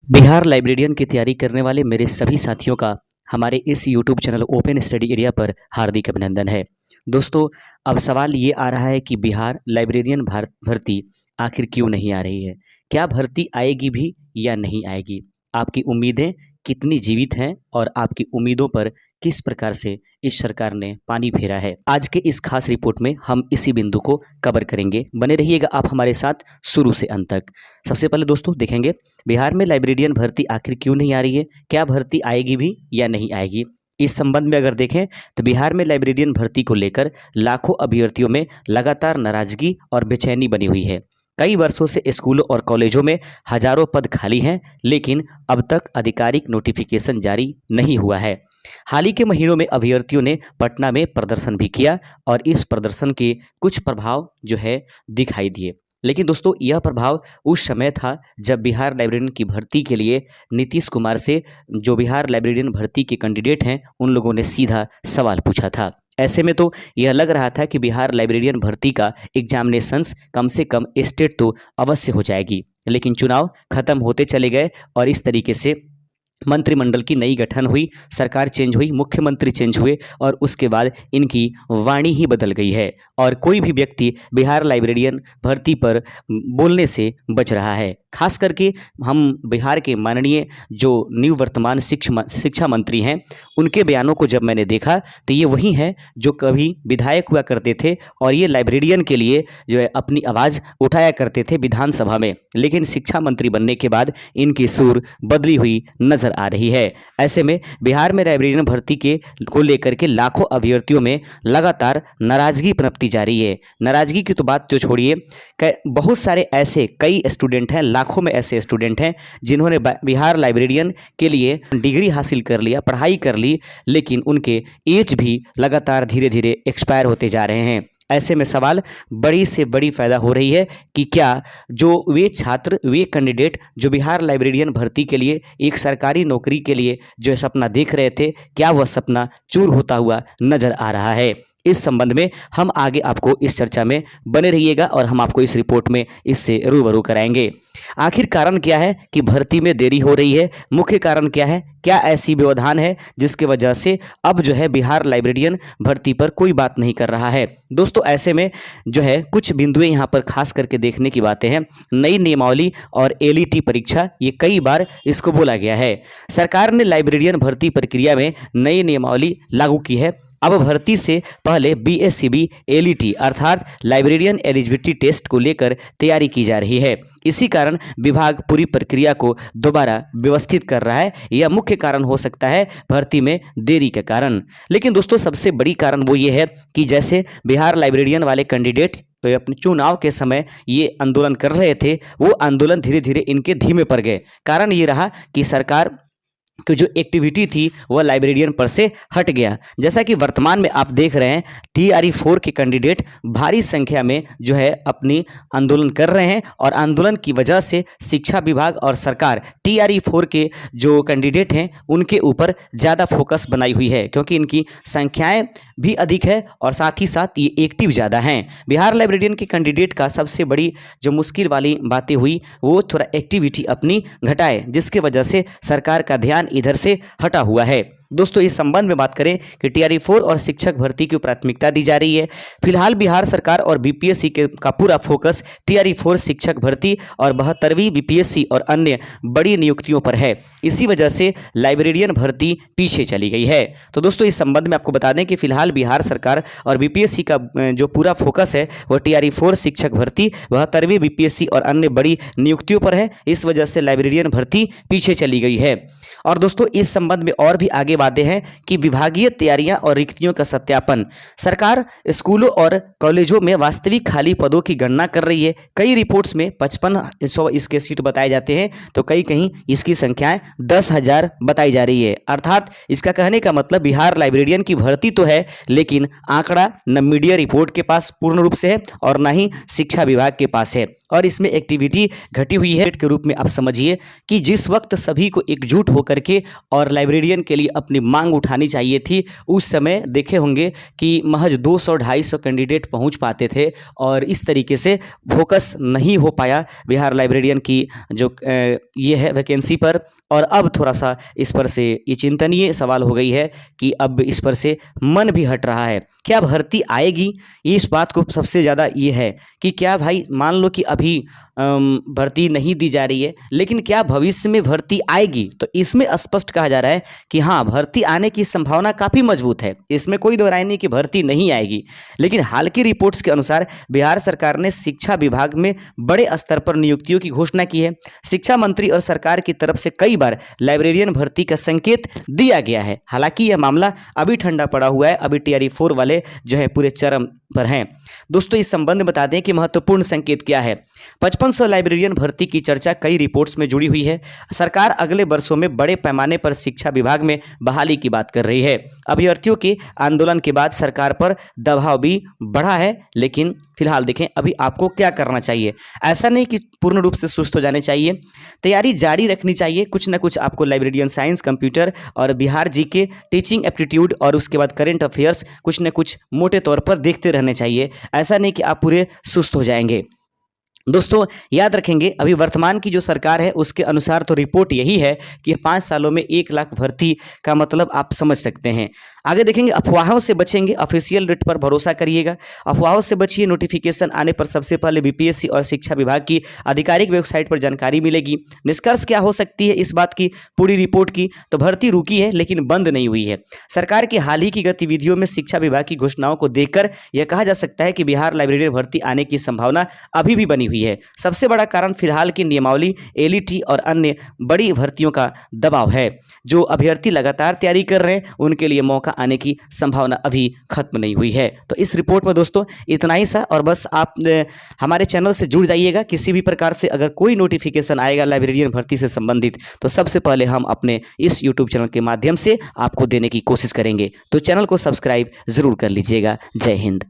Bihar librarian की तैयारी करने वाले मेरे सभी साथियों का हमारे इस YouTube channel open study area पर हार्दिक अभिनंदन है। दोस्तों, अब सवाल ये आ रहा है कि बिहार लाइब्रेरियन भर्ती आखिर क्यों नहीं आ रही है? क्या भर्ती आएगी भी या नहीं आएगी? आपकी उम्मीदें कितनी जीवित हैं और आपकी उम्मीदों पर किस प्रकार से इस सरकार ने पानी फेरा है? आज के इस खास रिपोर्ट में हम इसी बिंदु को कवर करेंगे। बने रहिएगा आप हमारे साथ शुरू से अंत तक। सबसे पहले दोस्तों देखेंगे बिहार में लाइब्रेरियन भर्ती आखिर क्यों नहीं आ रही है? क्या भर्ती आएगी भी या नहीं आएगी? इस संबंध में अगर देखें तो बिहार में लाइब्रेरियन भर्ती को लेकर लाखों अभ्यर्थियों में लगातार नाराजगी और बेचैनी बनी हुई है। कई वर्षों से स्कूलों और कॉलेजों में हजारों पद खाली हैं, लेकिन अब तक आधिकारिक नोटिफिकेशन जारी नहीं हुआ है। हाल ही के महीनों में अभ्यर्थियों ने पटना में प्रदर्शन भी किया और इस प्रदर्शन के कुछ प्रभाव जो है दिखाई दिए। लेकिन दोस्तों, यह प्रभाव उस समय था जब बिहार लाइब्रेरियन की भर्ती के लिए नीतीश कुमार से जो बिहार लाइब्रेरियन भर्ती के कैंडिडेट हैं उन लोगों ने सीधा सवाल पूछा था। ऐसे में तो यह लग रहा था कि बिहार लाइब्रेरियन भर्ती का एग्जामिनेशंस कम से कम स्टेट तो अवश्य हो जाएगी, लेकिन चुनाव खत्म होते चले गए और इस तरीके से मंत्रिमंडल की नई गठन हुई, सरकार चेंज हुई, मुख्यमंत्री चेंज हुए और उसके बाद इनकी वाणी ही बदल गई है और कोई भी व्यक्ति बिहार लाइब्रेरियन भर्ती पर बोलने से बच रहा है। खास करके हम बिहार के माननीय जो वर्तमान शिक्षा मंत्री हैं उनके बयानों को जब मैंने देखा तो ये वही हैं जो कभी विधायक हुआ करते थे और ये लाइब्रेरियन के लिए जो है अपनी आवाज़ उठाया करते थे विधानसभा में, लेकिन शिक्षा मंत्री बनने के बाद इनकी सुर बदली हुई नजर आ रही है। ऐसे में बिहार में लाइब्रेरियन भर्ती के को लेकर के लाखों अभ्यर्थियों में लगातार नाराजगी पनपती जा रही है। नाराजगी की तो बात तो छोड़िए, बहुत सारे ऐसे कई स्टूडेंट हैं, लाखों में ऐसे स्टूडेंट हैं जिन्होंने बिहार लाइब्रेरियन के लिए डिग्री हासिल कर लिया, पढ़ाई कर ली, लेकिन उनके एज भी लगातार धीरे धीरे एक्सपायर होते जा रहे हैं। ऐसे में सवाल बड़ी से बड़ी फायदा हो रही है कि क्या जो वे छात्र, वे कैंडिडेट जो बिहार लाइब्रेरियन भर्ती के लिए एक सरकारी नौकरी के लिए जो सपना देख रहे थे, क्या वह सपना चूर होता हुआ नजर आ रहा है? इस संबंध में हम आगे आपको इस चर्चा में बने रहिएगा और हम आपको इस रिपोर्ट में इससे रूबरू कराएंगे। आखिर कारण क्या है कि भर्ती में देरी हो रही है? मुख्य कारण क्या है? क्या ऐसी व्यवधान है जिसकी वजह से अब जो है बिहार लाइब्रेरियन भर्ती पर कोई बात नहीं कर रहा है? दोस्तों, ऐसे में जो है कुछ बिंदुएं यहाँ पर खास करके देखने की बातें हैं। नई नियमावली और एलईटी परीक्षा, ये कई बार इसको बोला गया है। सरकार ने लाइब्रेरियन भर्ती प्रक्रिया में नई नियमावली लागू की है। अब भर्ती से पहले बीएससीबी एलईटी अर्थात लाइब्रेरियन एलिजिबिलिटी टेस्ट को लेकर तैयारी की जा रही है। इसी कारण विभाग पूरी प्रक्रिया को दोबारा व्यवस्थित कर रहा है। यह मुख्य कारण हो सकता है भर्ती में देरी के कारण। लेकिन दोस्तों, सबसे बड़ी कारण वो ये है कि जैसे बिहार लाइब्रेरियन वाले कैंडिडेट तो अपने चुनाव के समय ये आंदोलन कर रहे थे, वो आंदोलन धीरे धीरे इनके धीमे पड़ गए। कारण ये रहा कि सरकार कि जो एक्टिविटी थी वह लाइब्रेरियन पर से हट गया। जैसा कि वर्तमान में आप देख रहे हैं टीआरई 4 के कैंडिडेट भारी संख्या में जो है अपनी आंदोलन कर रहे हैं और आंदोलन की वजह से शिक्षा विभाग और सरकार टीआरई 4 के जो कैंडिडेट हैं उनके ऊपर ज़्यादा फोकस बनाई हुई है, क्योंकि इनकी संख्याएं भी अधिक है और साथ ही साथ ये एक्टिव ज़्यादा हैं। बिहार लाइब्रेरियन के कैंडिडेट का सबसे बड़ी जो मुश्किल वाली बातें हुई वो थोड़ा एक्टिविटी अपनी घटाए, जिसके वजह से सरकार का ध्यान इधर से हटा हुआ है। दोस्तों, इस संबंध में बात करें कि टीआरई 4 और शिक्षक भर्ती की प्राथमिकता दी जा रही है। फिलहाल बिहार सरकार और बीपीएससी का पूरा फोकस टीआरई 4 शिक्षक भर्ती और 72वीं बीपीएससी और अन्य बड़ी नियुक्तियों पर है। इसी वजह से लाइब्रेरियन भर्ती पीछे चली गई है। तो दोस्तों, इस संबंध में आपको बता दें कि फिलहाल बिहार सरकार और बीपीएससी का जो पूरा फोकस है वह टीआरई 4 शिक्षक भर्ती, 72वीं बीपीएससी और अन्य बड़ी नियुक्तियों पर है। इस वजह से लाइब्रेरियन भर्ती पीछे चली गई है। और दोस्तों, इस संबंध में और भी आगे बातें हैं कि विभागीय तैयारियां और रिक्तियों का सत्यापन। सरकार स्कूलों और कॉलेजों में वास्तविक खाली पदों की गणना कर रही है। कई रिपोर्ट्स में 5500 इसके सीट बताए जाते हैं, तो कहीं इसकी संख्याएं 10,000 बताई जा रही है। अर्थात इसका कहने का मतलब बिहार लाइब्रेरियन की भर्ती तो है, लेकिन आंकड़ा न मीडिया रिपोर्ट के पास पूर्ण रूप से है और न ही शिक्षा विभाग के पास है। और इसमें एक्टिविटी घटी हुई है के रूप में आप समझिए कि जिस वक्त सभी को एकजुट होकर के और लाइब्रेरियन के लिए अपनी मांग उठानी चाहिए थी, उस समय देखे होंगे कि महज 200-250 कैंडिडेट पहुंच पाते थे और इस तरीके से फोकस नहीं हो पाया बिहार लाइब्रेरियन की जो ये है वैकेंसी पर। और अब थोड़ा सा इस पर से ये चिंतनीय सवाल हो गई है कि अब इस पर से मन भी हट रहा है। क्या भर्ती आएगी? इस बात को सबसे ज़्यादा ये है कि क्या भाई मान लो कि अभी भर्ती नहीं दी जा रही है, लेकिन क्या भविष्य में भर्ती आएगी? तो इसमें स्पष्ट कहा जा रहा है कि हाँ, भर्ती आने की संभावना काफ़ी मजबूत है। इसमें कोई दो राय नहीं कि भर्ती नहीं आएगी। लेकिन हाल की रिपोर्ट्स के अनुसार बिहार सरकार ने शिक्षा विभाग में बड़े स्तर पर नियुक्तियों की घोषणा की है। शिक्षा मंत्री और सरकार की तरफ से कई बार लाइब्रेरियन भर्ती का संकेत दिया गया है। हालांकि यह मामला अभी ठंडा पड़ा हुआ है, अभी टीआरई 4 वाले जो है पूरे चरम पर हैं। दोस्तों, इस संबंध में बता दें कि महत्वपूर्ण संकेत क्या है। 5500 लाइब्रेरियन भर्ती की चर्चा कई रिपोर्ट्स में जुड़ी हुई है। सरकार अगले वर्षों में बड़े पैमाने पर शिक्षा विभाग में बहाली की बात कर रही है। अभ्यर्थियों के आंदोलन के बाद सरकार पर दबाव भी बढ़ा है, लेकिन फिलहाल देखें अभी आपको क्या करना चाहिए। ऐसा नहीं कि पूर्ण रूप से सुस्त हो जाने चाहिए, तैयारी जारी रखनी चाहिए। कुछ ना कुछ आपको लाइब्रेरियन साइंस, कंप्यूटर और बिहार जीके, टीचिंग एप्टीट्यूड और उसके बाद करंट अफेयर्स कुछ ना कुछ मोटे तौर पर देखते रहने चाहिए। ऐसा नहीं कि आप पूरे सुस्त हो जाएंगे। दोस्तों, याद रखेंगे अभी वर्तमान की जो सरकार है उसके अनुसार तो रिपोर्ट यही है कि 5 सालों में 1 लाख भर्ती का मतलब आप समझ सकते हैं। आगे देखेंगे, अफवाहों से बचेंगे, ऑफिशियल रेट पर भरोसा करिएगा। अफवाहों से बचिए, नोटिफिकेशन आने पर सबसे पहले बीपीएससी और शिक्षा विभाग की आधिकारिक वेबसाइट पर जानकारी मिलेगी। निष्कर्ष क्या हो सकती है इस बात की पूरी रिपोर्ट की? तो भर्ती रुकी है लेकिन बंद नहीं हुई है। सरकार की हाल ही की गतिविधियों में शिक्षा विभाग की घोषणाओं को देखकर यह कहा जा सकता है कि बिहार लाइब्रेरी भर्ती आने की संभावना अभी भी बनी हुई है। सबसे बड़ा कारण फिलहाल की नियमावली, एलईटी और अन्य बड़ी भर्तियों का दबाव है। जो अभ्यर्थी लगातार तैयारी कर रहे हैं उनके लिए मौका आने की संभावना अभी खत्म नहीं हुई है। तो इस रिपोर्ट में दोस्तों इतना ही सा, और बस आप हमारे चैनल से जुड़ जाइएगा। किसी भी प्रकार से अगर कोई नोटिफिकेशन आएगा लाइब्रेरियन भर्ती से संबंधित तो सबसे पहले हम अपने इस यूट्यूब चैनल के माध्यम से आपको देने की कोशिश करेंगे। तो चैनल को सब्सक्राइब जरूर कर लीजिएगा। जय हिंद।